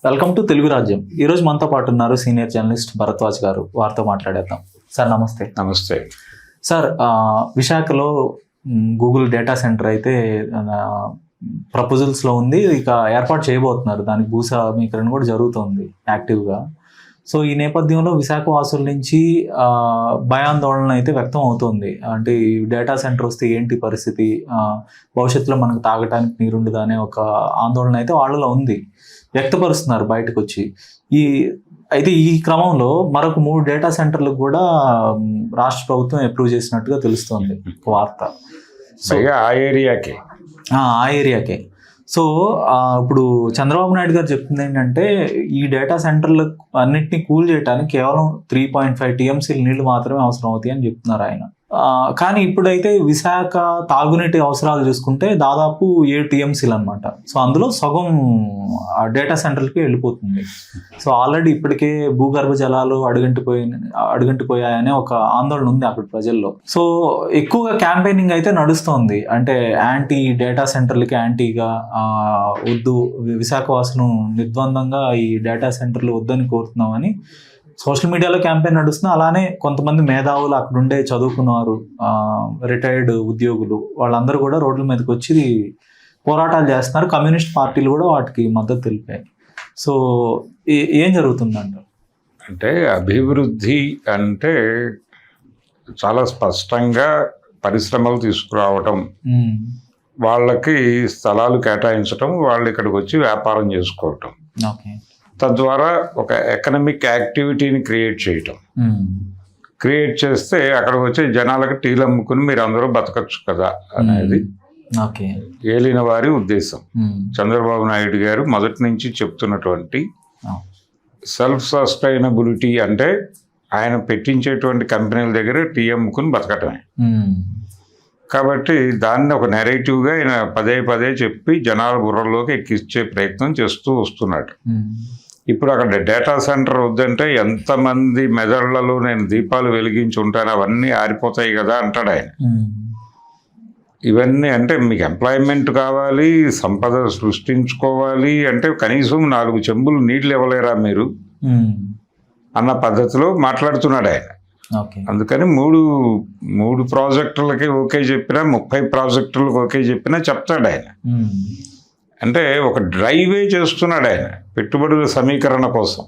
Welcome to Telugu రాజ్యం. ఈరోజు మనతో పాటు ఉన్నారు సీనియర్ జర్నలిస్ట్ భరద్వాజ్ గారు. వారితో మాట్లాడేద్దాం. సార్ నమస్తే. నమస్తే సార్, విశాఖలో గూగుల్ డేటా సెంటర్ అయితే ప్రపోజల్స్లో ఉంది. ఇక ఏర్పాటు చేయబోతున్నారు. దానికి భూసేకరణ కూడా జరుగుతుంది యాక్టివ్గా. సో ఈ నేపథ్యంలో విశాఖ వాసుల నుంచి భయాందోళన అయితే వ్యక్తం అవుతుంది. అంటే ఈ డేటా సెంటర్ వస్తే ఏంటి పరిస్థితి, భవిష్యత్తులో మనకు తాగటానికి నీరుండదా అనే ఒక ఆందోళన అయితే వాళ్ళలో ఉంది, వ్యక్తపరుస్తున్నారు బయటకు వచ్చి. అయితే ఈ క్రమంలో మరొక 3 డేటా సెంటర్లకు కూడా రాష్ట్ర ప్రభుత్వం అప్రూవ్ చేసినట్టుగా తెలుస్తోంది వార్త. ఆ ఏరియాకే. సో ఇప్పుడు చంద్రబాబు నాయుడు గారు చెప్తుంది ఏంటంటే, ఈ డేటా సెంటర్లు అన్నింటినీ కూల్ చేయడానికి కేవలం 3.5 TMCల నీళ్లు మాత్రమే అవసరం అవుతాయి అని చెప్తున్నారు ఆయన. కానీ ఇప్పుడైతే విశాఖ తాగునీటి అవసరాలు చూసుకుంటే దాదాపు 7 TMCలు అనమాట. సో అందులో సగం డేటా సెంటర్లకి వెళ్ళిపోతుంది. సో ఆల్రెడీ ఇప్పటికే భూగర్భ జలాలు అడుగంటిపోయాయనే ఒక ఆందోళన ఉంది అక్కడ ప్రజల్లో. సో ఎక్కువగా క్యాంపెయినింగ్ అయితే నడుస్తోంది. అంటే యాంటీ డేటా సెంటర్లకి యాంటీగా వద్దు, విశాఖ వాసులు నిర్ద్వందంగా ఈ డేటా సెంటర్లు వద్దని కోరుతున్నామని సోషల్ మీడియాలో క్యాంపెయిన్ నడుస్తుంది. అలానే కొంతమంది మేధావులు, అక్కడుండే చదువుకున్నారు, రిటైర్డ్ ఉద్యోగులు, వాళ్ళందరూ కూడా రోడ్ల మీదకి వచ్చి పోరాటాలు చేస్తున్నారు. కమ్యూనిస్ట్ పార్టీలు కూడా వాటికి మద్దతు తెలిపాయి. సో ఏం జరుగుతుందంటారు? అంటే అభివృద్ధి అంటే చాలా స్పష్టంగా పరిశ్రమలు తీసుకురావటం, వాళ్ళకి స్థలాలు కేటాయించటం, వాళ్ళు ఇక్కడికి వచ్చి వ్యాపారం చేసుకోవటం, తద్వారా ఒక ఎకనామిక్ యాక్టివిటీని క్రియేట్ చేయటం. క్రియేట్ చేస్తే అక్కడికి వచ్చే జనాలకు టీలు అమ్ముకుని మీరు అందరూ బతకచ్చు కదా అనేది ఏలిన వారి ఉద్దేశం. చంద్రబాబు నాయుడు గారు మొదటి నుంచి చెప్తున్నటువంటి సెల్ఫ్ సస్టైనబిలిటీ అంటే ఆయన పెట్టించేటువంటి కంపెనీల దగ్గర టీ అమ్ముకుని బతకటమే. కాబట్టి దాన్ని ఒక నెరేటివ్గా ఆయన పదే చెప్పి జనాల బుర్రలోకి ఎక్కించే ప్రయత్నం చేస్తూ వస్తున్నాడు. ఇప్పుడు అక్కడ డేటా సెంటర్ వద్దంటే ఎంతమంది మెదళ్లలో నేను దీపాలు వెలిగించి ఉంటాను, అవన్నీ ఆరిపోతాయి కదా అంటాడు ఆయన. ఇవన్నీ అంటే మీకు ఎంప్లాయ్మెంట్ కావాలి, సంపద సృష్టించుకోవాలి అంటే కనీసం 4 చెంబులు నీళ్ళు ఇవ్వలేరా మీరు అన్న పద్ధతిలో మాట్లాడుతున్నాడు ఆయన. అందుకని మూడు ప్రాజెక్టులకి ఓకే చెప్పినా, 30 ప్రాజెక్టులకు ఓకే చెప్పినా చెప్తాడు ఆయన. అంటే ఒక డ్రైవే చేస్తున్నాడు ఆయన పెట్టుబడుల సమీకరణ కోసం.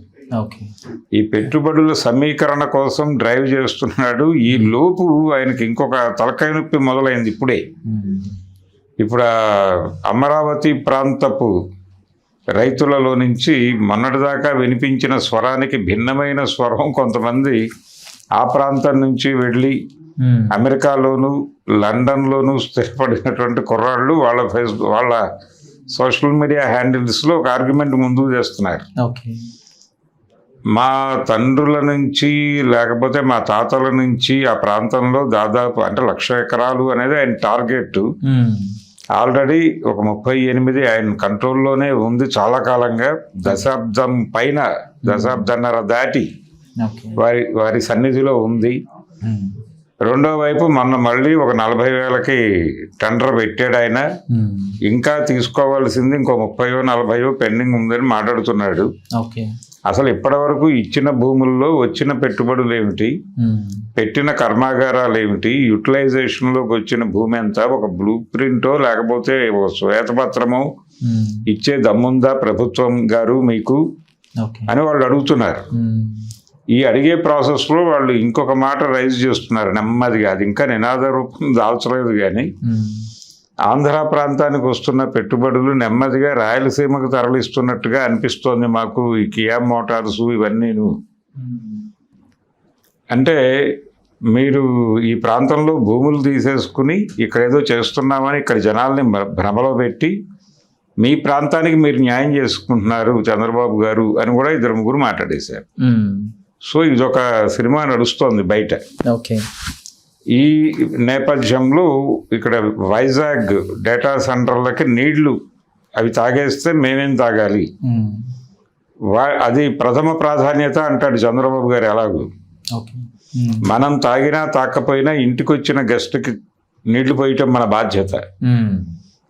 ఈ పెట్టుబడుల సమీకరణ కోసం డ్రైవ్ చేస్తున్నాడు. ఈ లోపు ఆయనకి ఇంకొక తలకాయ నొప్పి మొదలైంది ఇప్పుడే. ఇప్పుడు అమరావతి ప్రాంతపు రైతులలో నుంచి మొన్నటిదాకా వినిపించిన స్వరానికి భిన్నమైన స్వరం కొంతమంది ఆ ప్రాంతం నుంచి వెళ్ళి అమెరికాలోను లండన్లోను స్థిరపడినటువంటి కుర్రాళ్ళు వాళ్ళ సోషల్ మీడియా హ్యాండిల్స్లో ఒక ఆర్గ్యుమెంట్ ముందుకు చేస్తున్నారు. మా తండ్రుల నుంచి లేకపోతే మా తాతల నుంచి ఆ ప్రాంతంలో దాదాపు అంటే 1,00,000 ఎకరాలు అనేది ఆయన టార్గెట్. ఆల్రెడీ ఒక 38 ఆయన కంట్రోల్లోనే ఉంది చాలా కాలంగా. దశాబ్దన్నర దాటి వారి సన్నిధిలో ఉంది. రెండో వైపు మొన్న మళ్ళీ ఒక 40,000కి టెండర్ పెట్టాడు ఆయన. ఇంకా తీసుకోవాల్సింది ఇంకో 30-40 పెండింగ్ ఉందని మాట్లాడుతున్నాడు. అసలు ఇప్పటి వరకు ఇచ్చిన భూముల్లో వచ్చిన పెట్టుబడులు ఏమిటి, పెట్టిన కర్మాగారాలు ఏమిటి, యూటిలైజేషన్లోకి వచ్చిన భూమి ఎంత, ఒక బ్లూ ప్రింటో లేకపోతే ఒక శ్వేతపత్రమో ఇచ్చే దమ్ముందా ప్రభుత్వం గారు మీకు అని వాళ్ళు అడుగుతున్నారు. ఈ అడిగే ప్రాసెస్లో వాళ్ళు ఇంకొక మాట రైజ్ చేస్తున్నారు నెమ్మదిగా. అది ఇంకా నినాద రూపం దాల్చలేదు కానీ ఆంధ్ర ప్రాంతానికి వస్తున్న పెట్టుబడులు నెమ్మదిగా రాయలసీమకు తరలిస్తున్నట్టుగా అనిపిస్తోంది మాకు. ఈ కియా మోటార్స్ ఇవన్నీ అంటే మీరు ఈ ప్రాంతంలో భూములు తీసేసుకుని ఇక్కడ ఏదో చేస్తున్నామని ఇక్కడ జనాల్ని భ్రమలో పెట్టి మీ ప్రాంతానికి మీరు న్యాయం చేసుకుంటున్నారు చంద్రబాబు గారు అని కూడా 2-3 మాట్లాడేశారు. సో ఇదొక సినిమా నడుస్తోంది బయట. ఈ నేపథ్యంలో ఇక్కడ వైజాగ్ డేటా సెంటర్లకి నీళ్లు అవి తాగేస్తే మేమేం తాగాలి, అది ప్రథమ ప్రాధాన్యత అంటాడు చంద్రబాబు గారు. ఎలాగూ మనం తాగినా తాకపోయినా ఇంటికి వచ్చిన గెస్ట్కి నీళ్లు పోయటం మన బాధ్యత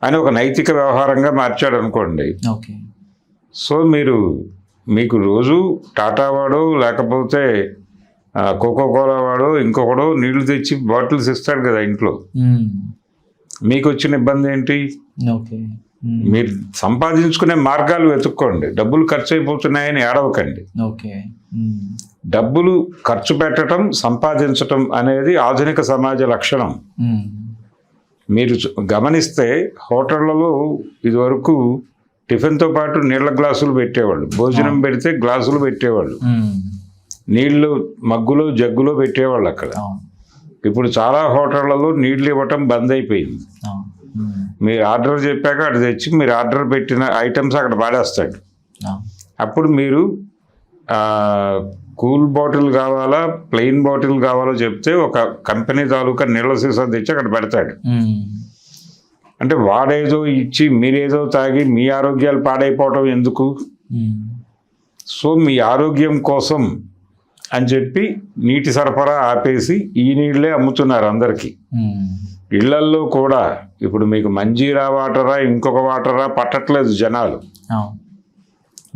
అని ఒక నైతిక వ్యవహారంగా మార్చాడు అనుకోండి. సో మీకు రోజు టాటా వాడో లేకపోతే కోకో కోలా వాడో ఇంకొకడో నీళ్లు తెచ్చి బాటిల్స్ ఇస్తాడు కదా ఇంట్లో. మీకు వచ్చిన ఇబ్బంది ఏంటి? ఓకే. మీరు సంపాదించుకునే మార్గాలు వెతుక్కోండి, డబ్బులు ఖర్చు అయిపోతున్నాయని ఏడవకండి. ఓకే. డబ్బులు ఖర్చు పెట్టడం, సంపాదించటం అనేది ఆధునిక సమాజ లక్షణం. మీరు గమనిస్తే హోటళ్లలో ఇదివరకు టిఫిన్తో పాటు నీళ్ల గ్లాసులు పెట్టేవాళ్ళు, భోజనం పెడితే గ్లాసులు పెట్టేవాళ్ళు, నీళ్లు మగ్గులో జగ్గులో పెట్టేవాళ్ళు అక్కడ. ఇప్పుడు చాలా హోటళ్లలో నీళ్లు ఇవ్వటం బంద్ అయిపోయింది. మీరు ఆర్డర్ చెప్పాక అటు తెచ్చి మీరు ఆర్డర్ పెట్టిన ఐటమ్స్ అక్కడ పాడేస్తాడు. అప్పుడు మీరు కూల్ బాటిల్ కావాలా ప్లెయిన్ బాటిల్ కావాలో చెప్తే ఒక కంపెనీ తాలూకా నీళ్ళ సీసా తెచ్చి అక్కడ పెడతాడు. అంటే వాడేదో ఇచ్చి మీరేదో తాగి మీ ఆరోగ్యాలు పాడైపోవటం ఎందుకు? సో మీ ఆరోగ్యం కోసం అని చెప్పి నీటి సరఫరా ఆపేసి ఈ నీళ్ళే అమ్ముతున్నారు అందరికీ. ఇళ్లల్లో కూడా ఇప్పుడు మీకు మంజీరా వాటరా ఇంకొక వాటరా పట్టట్లేదు జనాలు.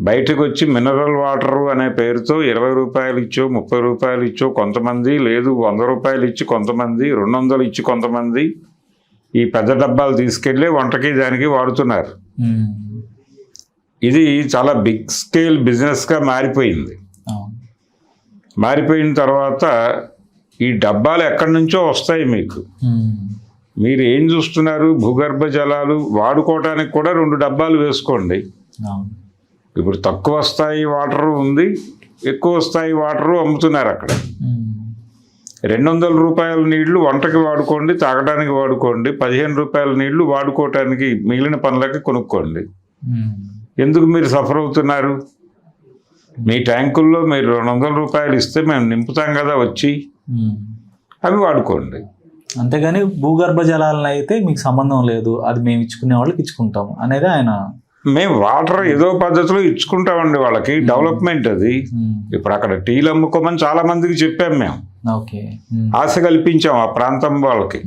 బయటకు వచ్చి మినరల్ వాటరు అనే పేరుతో 20 రూపాయలు ఇచ్చో 30 రూపాయలు ఇచ్చో కొంతమంది, లేదు 100 రూపాయలు ఇచ్చి కొంతమంది, 200 ఇచ్చి కొంతమంది ఈ పెద్ద డబ్బాలు తీసుకెళ్ళి వంటకి దానికి వాడుతున్నారు. ఇది చాలా బిగ్ స్కేల్ బిజినెస్గా మారిపోయింది. మారిపోయిన తర్వాత ఈ డబ్బాలు ఎక్కడి నుంచో వస్తాయి మీకు. మీరు ఏం చూస్తున్నారు? భూగర్భ జలాలు వాడుకోవటానికి కూడా 2 డబ్బాలు వేసుకోండి. ఇప్పుడు తక్కువ స్థాయి వాటరు ఉంది, ఎక్కువ స్థాయి వాటరు అమ్ముతున్నారు అక్కడ. 200 రూపాయల నీళ్లు వంటకి వాడుకోండి, తాగడానికి వాడుకోండి, 15 రూపాయల నీళ్లు వాడుకోవటానికి మిగిలిన పనులకి కొనుక్కోండి. ఎందుకు మీరు సఫర్ అవుతున్నారు? మీ ట్యాంకుల్లో మీరు 200 రూపాయలు ఇస్తే మేము నింపుతాం కదా వచ్చి, అవి వాడుకోండి. అంతేగాని భూగర్భ జలాలను అయితే మీకు సంబంధం లేదు, అది మేము ఇచ్చుకునే వాళ్ళకి ఇచ్చుకుంటాము అనేది ఆయన. మేము వాటర్ ఏదో పద్ధతిలో ఇచ్చుకుంటామండి వాళ్ళకి, డెవలప్మెంట్ అది. ఇప్పుడు అక్కడ టీలు అమ్ముకోమని చాలా మందికి చెప్పాం మేము, ఆశ కల్పించాం ఆ ప్రాంతం వాళ్ళకి.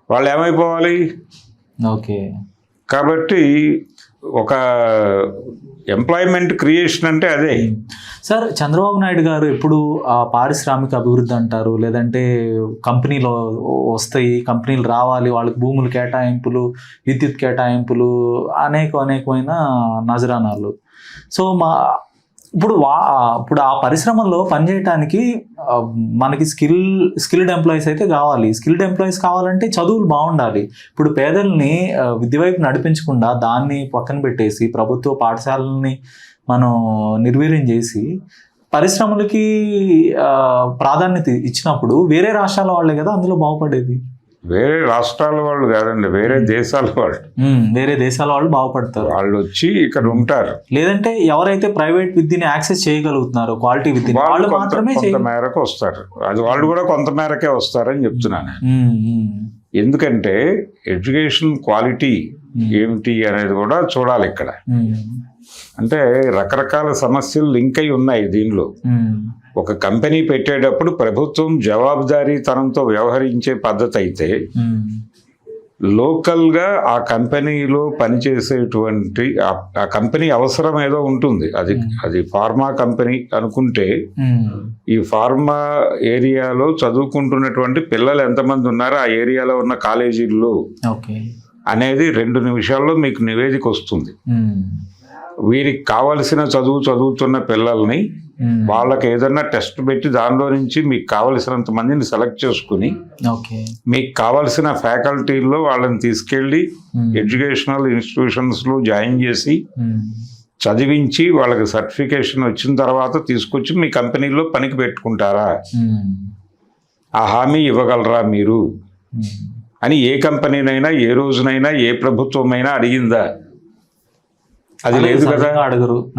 వాళ్ళు ఏమైపోవాలి? ఓకే. కాబట్టి ఒక ఎంప్లాయ్మెంట్ క్రియేషన్ అంటే అదే. సార్, చంద్రబాబు నాయుడు గారు ఎప్పుడు పారిశ్రామిక అభివృద్ధి అంటారు, లేదంటే కంపెనీలు వస్తాయి, కంపెనీలు రావాలి, వాళ్ళకి భూములు కేటాయింపులు, విద్యుత్ కేటాయింపులు, అనేకమైన నజరానాలు. సో ఇప్పుడు ఆ పరిశ్రమల్లో పనిచేయటానికి మనకి స్కిల్డ్ ఎంప్లాయీస్ అయితే కావాలి. స్కిల్డ్ ఎంప్లాయీస్ కావాలంటే చదువులు బాగుండాలి. ఇప్పుడు పేదల్ని విద్య వైపు నడిపించకుండా దాన్ని పక్కన పెట్టేసి ప్రభుత్వ పాఠశాలని మనం నిర్వీర్యం చేసి పరిశ్రమలకి ప్రాధాన్యత ఇచ్చినప్పుడు వేరే రాష్ట్రాల వాళ్ళే కదా అందులో బాగుపడేది. వేరే రాష్ట్రాల వాళ్ళు కాదండి, వేరే దేశాల వాళ్ళు. వేరే దేశాల వాళ్ళు బాగుపడతారు. వాళ్ళు వచ్చి ఇక్కడ ఉంటారు. లేదంటే ఎవరైతే ప్రైవేట్ విద్యని యాక్సెస్ చేయగలుగుతున్నారో, క్వాలిటీ విద్యని, వాళ్ళు మాత్రమే కొంత మేరకు వస్తారు. అది వాళ్ళు కూడా కొంత మేరకే వస్తారని చెప్తున్నాను. ఎందుకంటే ఎడ్యుకేషన్ క్వాలిటీ ఏమిటి అనేది కూడా చూడాలి ఇక్కడ. అంటే రకరకాల సమస్యలు లింక్ అయి ఉన్నాయి దీనిలో. ఒక కంపెనీ పెట్టేటప్పుడు ప్రభుత్వం జవాబుదారీతనంతో వ్యవహరించే పద్ధతి అయితే, లోకల్గా ఆ కంపెనీలో పనిచేసేటువంటి ఆ కంపెనీ అవసరం ఏదో ఉంటుంది. అది ఫార్మా కంపెనీ అనుకుంటే, ఈ ఫార్మా ఏరియాలో చదువుకుంటున్నటువంటి పిల్లలు ఎంతమంది ఉన్నారో ఆ ఏరియాలో ఉన్న కాలేజీల్లో అనేది 2 నిమిషాల్లో మీకు నివేదిక వస్తుంది. వీరికి కావలసిన చదువుతున్న పిల్లల్ని వాళ్ళకి ఏదన్నా టెస్ట్ పెట్టి దానిలో నుంచి మీకు కావలసినంత మందిని సెలెక్ట్ చేసుకుని మీకు కావలసిన ఫ్యాకల్టీల్లో వాళ్ళని తీసుకెళ్ళి ఎడ్యుకేషనల్ ఇన్స్టిట్యూషన్స్లో జాయిన్ చేసి చదివించి వాళ్ళకి సర్టిఫికేషన్ వచ్చిన తర్వాత తీసుకొచ్చి మీ కంపెనీలో పనికి పెట్టుకుంటారా? ఆ హామీ ఇవ్వగలరా మీరు అని ఏ కంపెనీనైనా ఏ రోజునైనా ఏ ప్రభుత్వమైనా అడిగిందా? అది లేదు కదా,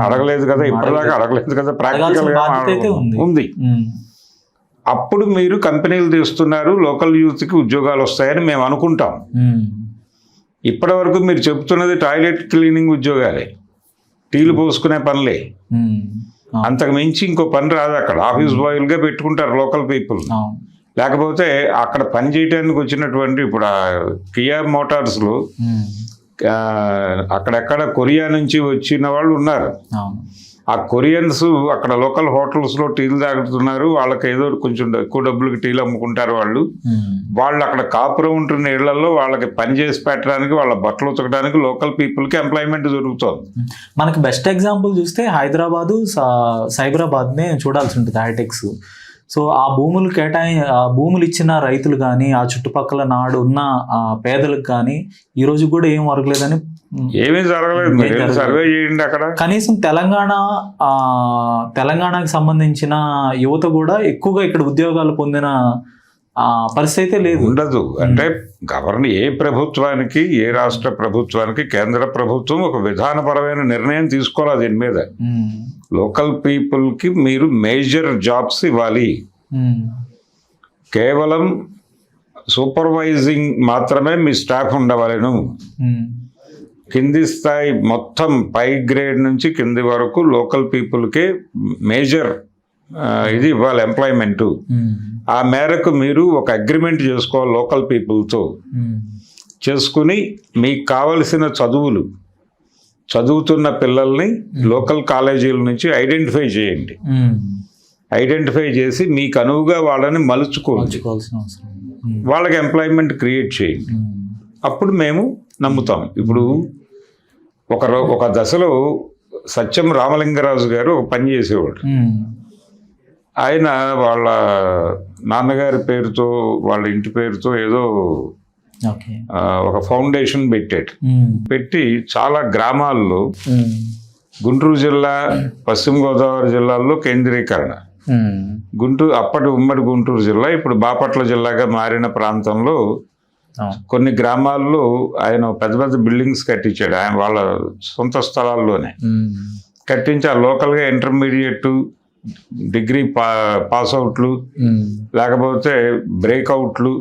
అడగలేదు కదా, ఇప్పటిదాకా అడగలేదు కదా. ప్రాక్టికల్ గా ఉంది. అప్పుడు మీరు కంపెనీలు తీస్తున్నారు, లోకల్ యూత్కి ఉద్యోగాలు వస్తాయని మేము అనుకుంటాం. ఇప్పటి వరకు మీరు చెప్తున్నది టాయిలెట్ క్లీనింగ్ ఉద్యోగాలే, టీలు పోసుకునే పనులే. అంతకు మించి ఇంకో పని రాదు. అక్కడ ఆఫీస్ బాయ్లుగా పెట్టుకుంటారు లోకల్ పీపుల్. లేకపోతే అక్కడ పని చేయడానికి వచ్చినటువంటి ఇప్పుడు కియా మోటార్స్లో అక్కడెక్కడ కొరియా నుంచి వచ్చిన వాళ్ళు ఉన్నారు. అవును. ఆ కొరియన్స్ అక్కడ లోకల్ హోటల్స్లో టీలు తాగుతున్నారు. వాళ్ళకి ఏదో కొంచెం ఎక్కువ డబ్బులకి టీలు అమ్ముకుంటారు వాళ్ళు. వాళ్ళు అక్కడ కాపురం ఉంటున్న ఇళ్లలో వాళ్ళకి పని చేసి పెట్టడానికి, వాళ్ళ బట్టలు ఉతకడానికి లోకల్ పీపుల్కి ఎంప్లాయ్మెంట్ దొరుకుతుంది. మనకి బెస్ట్ ఎగ్జాంపుల్ చూస్తే హైదరాబాదు, సైబరాబాద్నే చూడాల్సి ఉంటుంది, హైటెక్స్. సో ఆ భూములు ఇచ్చిన రైతులు కానీ, ఆ చుట్టుపక్కల నాడు ఉన్న పేదలకు కానీ ఈ రోజు కూడా ఏం వరకలేదని, ఏమీ జరగలేదు. మీరు సర్వే చేయండి అక్కడ. కనీసం తెలంగాణకి సంబంధించిన యువత కూడా ఎక్కువగా ఇక్కడ ఉద్యోగాలు పొందిన పరిస్థితి అయితే లేదు, ఉండదు. అంటే ఏ ప్రభుత్వానికి, ఏ రాష్ట్ర ప్రభుత్వానికి కేంద్ర ప్రభుత్వం ఒక విధానపరమైన నిర్ణయం తీసుకోవాలి దీని మీద. లోకల్ పీపుల్కి మీరు మేజర్ జాబ్స్ ఇవ్వాలి. కేవలం సూపర్వైజింగ్ మాత్రమే మీ స్టాఫ్ ఉండవలను. కింది స్థాయి మొత్తం పై గ్రేడ్ నుంచి కింది వరకు లోకల్ పీపుల్కే మేజర్ ఇది ఇవ్వాలి, ఎంప్లాయ్మెంటు. ఆ మేరకు మీరు ఒక అగ్రిమెంట్ చేసుకోవాలి లోకల్ పీపుల్తో. చేసుకుని మీకు కావలసిన చదువుతున్న పిల్లల్ని లోకల్ కాలేజీల నుంచి ఐడెంటిఫై చేయండి. ఐడెంటిఫై చేసి మీకు అనువుగా వాళ్ళని మలుచుకోండి, వాళ్ళకి ఎంప్లాయ్మెంట్ క్రియేట్ చేయండి. అప్పుడు మేము నమ్ముతాం. ఇప్పుడు ఒక దశలో సత్యం రామలింగరాజు గారు ఒక పని చేసేవాడు. ఆయన వాళ్ళ నాన్నగారి పేరుతో, వాళ్ళ ఇంటి పేరుతో ఏదో ఒక ఫౌండేషన్ పెట్టి చాలా గ్రామాల్లో, గుంటూరు జిల్లా, పశ్చిమ గోదావరి జిల్లాల్లో కేంద్రీకరణ. అప్పటి ఉమ్మడి గుంటూరు జిల్లా ఇప్పుడు బాపట్ల జిల్లాగా మారిన ప్రాంతంలో కొన్ని గ్రామాల్లో ఆయన పెద్ద పెద్ద బిల్డింగ్స్ కట్టించాడు. ఆయన వాళ్ళ సొంత స్థలాల్లోనే కట్టించి ఆ లోకల్గా ఇంటర్మీడియట్, డిగ్రీ పాస్అవుట్లు, లేకపోతే బ్రేక్అవుట్లు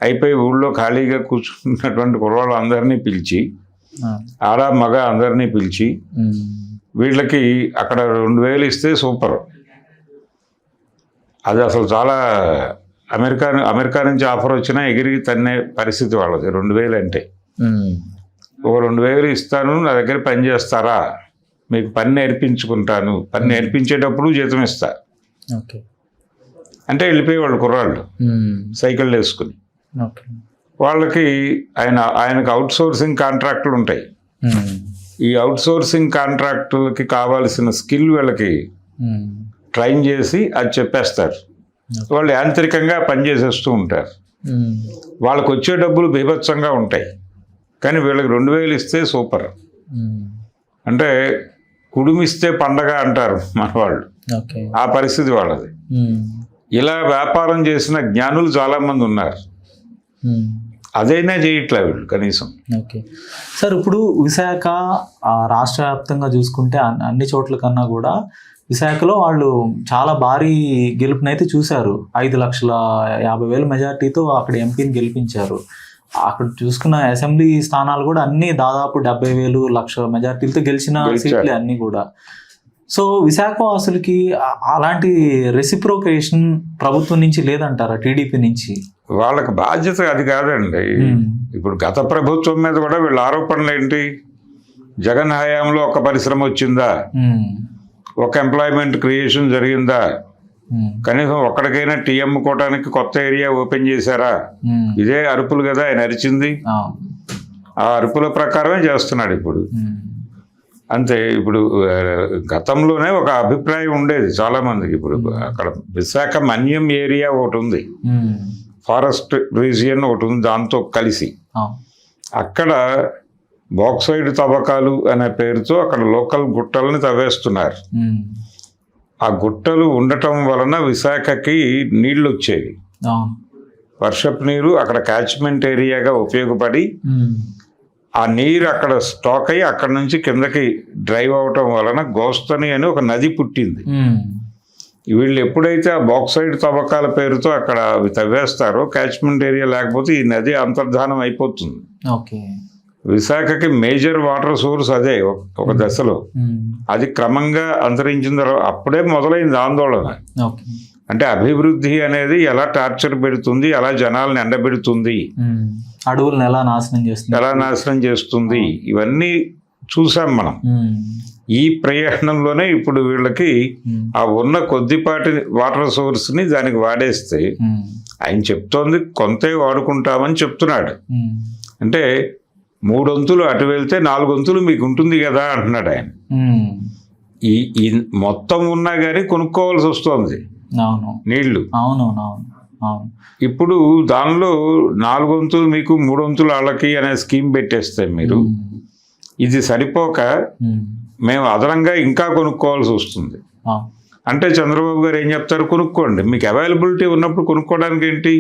అయిపోయి ఊళ్ళో ఖాళీగా కూర్చున్నటువంటి కుర్రాళ్ళు అందరినీ పిలిచి, ఆడ మగ అందరినీ పిలిచి, వీళ్ళకి అక్కడ 2000 ఇస్తే సూపర్. అది అసలు చాలా అమెరికా నుంచి ఆఫర్ వచ్చినా ఎగిరి తన్నే పరిస్థితి వాళ్ళది. 2000 అంటే ఒక 2000 ఇస్తాను, నా దగ్గర పని చేస్తారా, మీకు పని నేర్పించుకుంటాను, పని నేర్పించేటప్పుడు జీతం ఇస్తా అంటే వెళ్ళిపోయేవాళ్ళు కుర్రాళ్ళు సైకిళ్ళు వేసుకుని. వాళ్ళకి ఆయనకు అవుట్ సోర్సింగ్ కాంట్రాక్టులు ఉంటాయి. ఈ అవుట్ సోర్సింగ్ కాంట్రాక్టులకి కావాల్సిన స్కిల్ వీళ్ళకి ట్రైన్ చేసి అది చెప్పేస్తారు. వాళ్ళు యాంత్రికంగా పనిచేసేస్తూ ఉంటారు. వాళ్ళకు వచ్చే డబ్బులు బీభత్సంగా ఉంటాయి, కానీ వీళ్ళకి 2000 ఇస్తే సూపర్. అంటే కుడుమిస్తే పండగ అంటారు మన వాళ్ళు, ఆ పరిస్థితి వాళ్ళది. ఇలా వ్యాపారం చేసిన జ్ఞానులు చాలామంది ఉన్నారు. అదైనా చేయట్లే వీళ్ళు కనీసం. ఓకే సార్, ఇప్పుడు విశాఖ రాష్ట్ర వ్యాప్తంగా చూసుకుంటే అన్ని చోట్ల కన్నా కూడా విశాఖలో వాళ్ళు చాలా భారీ గెలుపునైతే చూశారు. 5,50,000 మెజార్టీతో అక్కడ ఎంపీని గెలిపించారు. అక్కడ చూసుకున్న అసెంబ్లీ స్థానాలు కూడా అన్ని దాదాపు 70,000, 1,00,000 మెజార్టీలతో గెలిచిన సీట్లే అన్ని కూడా. సో విశాఖ వాసులకి అలాంటి రెసిప్రోకేషన్ ప్రభుత్వం నుంచి లేదంటారా, టీడీపీ నుంచి? వాళ్ళకి బాధ్యత అది కాదండి. ఇప్పుడు గత ప్రభుత్వం మీద కూడా వీళ్ళ ఆరోపణలు ఏంటి? జగన్ హయాంలో ఒక పరిశ్రమ వచ్చిందా, ఒక ఎంప్లాయ్మెంట్ క్రియేషన్ జరిగిందా, కనీసం ఒక్కడికైనా టీ అమ్ముకోవడానికి కొత్త ఏరియా ఓపెన్ చేశారా? ఇదే అరుపులు కదా ఆయన అరిచింది. ఆ అరుపుల ప్రకారమే చేస్తున్నాడు ఇప్పుడు. అంతే. ఇప్పుడు గతంలోనే ఒక అభిప్రాయం ఉండేది చాలా మందికి. ఇప్పుడు అక్కడ విశాఖ మన్యం ఏరియా ఒకటి ఉంది, ఫారెస్ట్ రీజియన్ ఒకటి ఉంది, దాంతో కలిసి అక్కడ బాక్సైడ్ తవ్వకాలు అనే పేరుతో అక్కడ లోకల్ గుట్టల్ని తవ్వేస్తున్నారు. ఆ గుట్టలు ఉండటం వలన విశాఖకి నీళ్లు వచ్చేవి. వర్షపు నీరు అక్కడ క్యాచ్మెంట్ ఏరియాగా ఉపయోగపడి ఆ నీరు అక్కడ స్టాక్ అయ్యి అక్కడ నుంచి కిందకి డ్రైవ్ అవటం వలన గోస్తని అని ఒక నది పుట్టింది. వీళ్ళు ఎప్పుడైతే ఆ బాక్సైడ్ తవ్వకాల పేరుతో అక్కడ అవి తవ్వేస్తారో, క్యాచ్మెంట్ ఏరియా లేకపోతే ఈ నది అంతర్ధానం అయిపోతుంది. విశాఖకి మేజర్ వాటర్ సోర్స్ అదే ఒక దశలో. అది క్రమంగా అంతరించిన తర్వాత అప్పుడే మొదలైంది ఆందోళన. అంటే అభివృద్ధి అనేది ఎలా టార్చర్ పెడుతుంది, ఎలా జనాలను ఎండబెడుతుంది అడవులను ఎలా నాశనం చేస్తుంది ఇవన్నీ చూసాం మనం. ఈ ప్రయాణంలోనే ఇప్పుడు వీళ్ళకి ఆ ఉన్న కొద్దిపాటి వాటర్ సోర్స్ ని దానికి వాడేస్తే ఆయన చెప్తోంది కొంతే వాడుకుంటామని చెప్తున్నాడు. అంటే 3 వంతులు అటు వెళ్తే 4 వంతులు మీకు ఉంటుంది కదా అంటున్నాడు ఆయన. ఈ మొత్తం ఉన్నా కానీ కొనుక్కోవాల్సి వస్తుంది నీళ్లు. ఇప్పుడు దానిలో 4 వంతులు మీకు 3 వంతులు వాళ్ళకి అనే స్కీమ్ పెట్టేస్తే మీరు ఇది సరిపోక మేము అదనంగా ఇంకా కొనుక్కోవాల్సి వస్తుంది. అంటే చంద్రబాబు గారు ఏం చెప్తారు, కొనుక్కోండి, మీకు అవైలబిలిటీ ఉన్నప్పుడు కొనుక్కోవడానికి ఏంటి,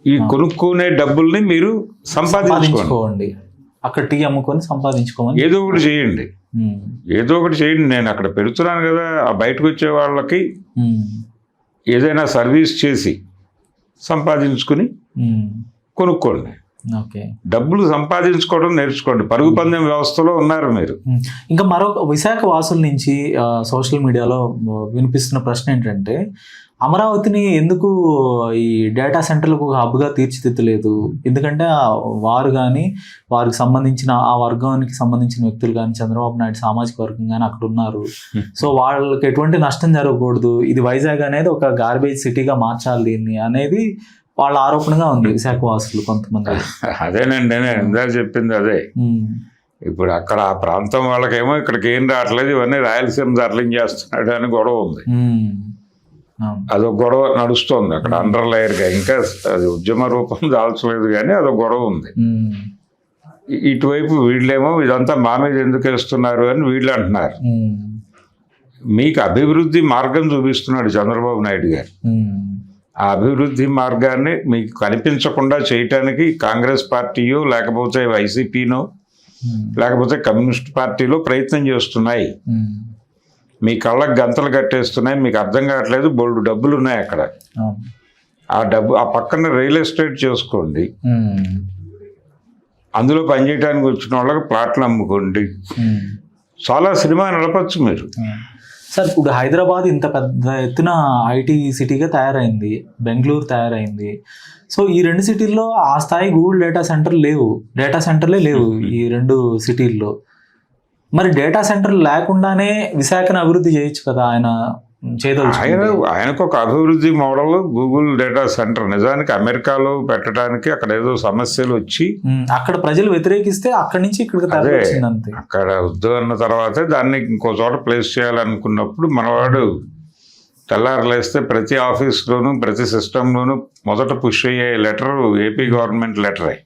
ఈ కొనుక్కునే డబ్బుల్ని మీరు సంపాదించుకోండి, అక్కడ టీ అమ్ముకొని సంపాదించుకోమని ఏదో ఒకటి చేయండి. నేను అక్కడ పెడుతున్నాను కదా, ఆ బయటకు వచ్చే వాళ్ళకి ఏదైనా సర్వీస్ చేసి సంపాదించుకుని కొనుక్కోండి. డబ్బులు సంపాదించుకోవడం నేర్చుకోండి. పరుగు పందెం వ్యవస్థలో ఉన్నారు మీరు. ఇంకా మరొక విశాఖ వాసుల నుంచి సోషల్ మీడియాలో వినిపిస్తున్న ప్రశ్న ఏంటంటే, అమరావతిని ఎందుకు ఈ డేటా సెంటర్లకు ఒక హబ్గా తీర్చిదిద్దలేదు? ఎందుకంటే వారు కానీ వారికి సంబంధించిన ఆ వర్గానికి సంబంధించిన వ్యక్తులు కానీ చంద్రబాబు నాయుడు సామాజిక వర్గం కానీ అక్కడ ఉన్నారు. సో వాళ్ళకి ఎటువంటి నష్టం జరగకూడదు, ఇది వైజాగ్ అనేది ఒక గార్బేజ్ సిటీగా మార్చాలి దీన్ని అనేది వాళ్ళ ఆరోపణగా ఉంది విశాఖ వాసులు కొంతమంది. అదేనండి నేను ఇందాక చెప్పింది అదే. ఇప్పుడు అక్కడ ఆ ప్రాంతం వాళ్ళకేమో ఇక్కడికి ఏం రావట్లేదు, ఇవన్నీ రాయలసీమ దార్లింగ్ చేస్తున్నాడు అని గొడవ ఉంది. అదొక గొడవ నడుస్తోంది అక్కడ అండర్ లేయర్గా. ఇంకా అది ఉద్యమ రూపం దాల్చలేదు కానీ అదొక గొడవ ఉంది. ఇటువైపు వీళ్ళేమో ఇదంతా మా మీద ఎందుకు వేస్తున్నారు అని వీళ్ళు అంటున్నారు. మీకు అభివృద్ధి మార్గం చూపిస్తున్నాడు చంద్రబాబు నాయుడు గారు. ఆ అభివృద్ధి మార్గాన్ని మీకు కనిపించకుండా చేయటానికి కాంగ్రెస్ పార్టీయో లేకపోతే వైసీపీనో లేకపోతే కమ్యూనిస్ట్ పార్టీలో ప్రయత్నం చేస్తున్నాయి. మీ కళ్ళకు గంతలు కట్టేస్తున్నాయి, మీకు అర్థం కావట్లేదు. బోల్డు డబ్బులు ఉన్నాయి అక్కడ. ఆ డబ్బు ఆ పక్కన రియల్ ఎస్టేట్ చేసుకోండి, అందులో పనిచేయడానికి వచ్చిన వాళ్ళకి ప్లాట్లు అమ్ముకోండి, చాలా సినిమా నడపచ్చు మీరు. సార్ ఇప్పుడు హైదరాబాద్ ఇంత పెద్ద ఎత్తున ఐటీ సిటీగా తయారైంది, బెంగళూరు తయారైంది. సో ఈ 2 సిటీల్లో ఆ స్థాయి గూగుల్ డేటా సెంటర్లే లేవు ఈ 2 సిటీల్లో. మరి డేటా సెంటర్ లేకుండానే విశాఖను అభివృద్ధి చేయొచ్చు కదా ఆయన ఆయనకు ఒక అభివృద్ధి మోడల్ గూగుల్ డేటా సెంటర్. నిజానికి అమెరికాలో పెట్టడానికి అక్కడ ఏదో సమస్యలు వచ్చి అక్కడ ప్రజలు వ్యతిరేకిస్తే అక్కడి నుంచి ఇక్కడికి అక్కడ వద్దు అన్న తర్వాతే దాన్ని ఇంకో చోట ప్లేస్ చేయాలనుకున్నప్పుడు మనవాడు తెల్లారలేస్తే ప్రతి ఆఫీస్లోనూ ప్రతి సిస్టంలోనూ మొదట పుష్ అయ్యే లెటర్ ఏపీ గవర్నమెంట్ లెటరే.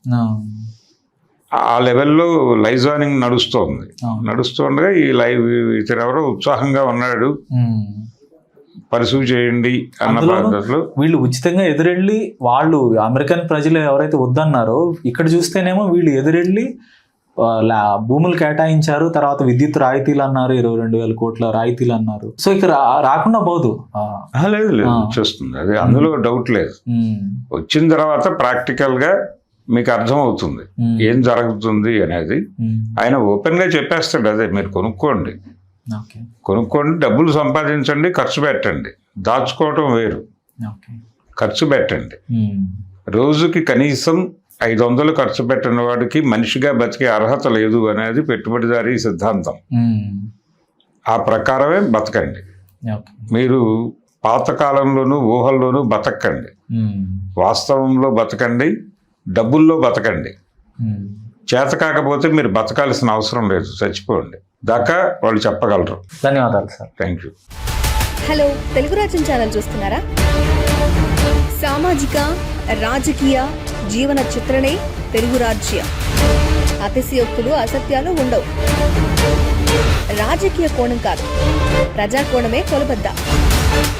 ఆ లెవెల్లో లైజానింగ్ నడుస్తుండగా ఈ ఇతరెవరో ఉత్సాహంగా ఉన్నాడు, పర్సూ చేయండి అన్న పద్ధతిలో వీళ్ళు ఉచితంగా ఎదురెళ్ళి వాళ్ళు అమెరికన్ ప్రజలు ఎవరైతే వద్దన్నారో ఇక్కడ చూస్తేనేమో వీళ్ళు ఎదురెళ్ళి భూములు కేటాయించారు, తర్వాత విద్యుత్ రాయితీలు అన్నారు, 22,000 కోట్ల రాయితీలు అన్నారు. సో ఇక్కడ రాకుండా పోదు. లేదు వచ్చేస్తుంది, అది అందులో డౌట్ లేదు. వచ్చిన తర్వాత ప్రాక్టికల్ గా మీకు అర్థం అవుతుంది ఏం జరుగుతుంది అనేది. ఆయన ఓపెన్ గా చెప్పేస్తాడు, అదే మీరు కొనుక్కోండి, డబ్బులు సంపాదించండి, ఖర్చు పెట్టండి. దాచుకోవటం వేరు, ఖర్చు పెట్టండి. రోజుకి కనీసం 500 ఖర్చు పెట్టిన వాడికి మనిషిగా బతికే అర్హత లేదు అనేది పెట్టుబడిదారీ సిద్ధాంతం. ఆ ప్రకారమే బతకండి. మీరు పాతకాలంలోనూ ఊహల్లోనూ బతకండి, వాస్తవంలో బతకండి, డబ్బుల్లో బతకండి. చేత కాకపోతే మీరు బతకాల్సిన అవసరం లేదు, చచ్చిపోండి దాకా వాళ్ళు చెప్పగలరు. ధన్యవాదాలు sir. Thank you. Hello, Telugu రాజ్యం ఛానల్ చూస్తున్నారా? సామాజిక రాజకీయ జీవన చిత్రణే తెలుగు రాజ్యం. అతిశయోక్తులు అసత్యాలు ఉండవు. రాజకీయ కోణం కాదు, ప్రజా కోణమే కొలబద్ద.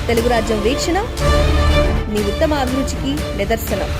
తెలుగు రాజ్యం వీక్షణ మీ ఉత్తమ అభిరుచికి నిదర్శనం.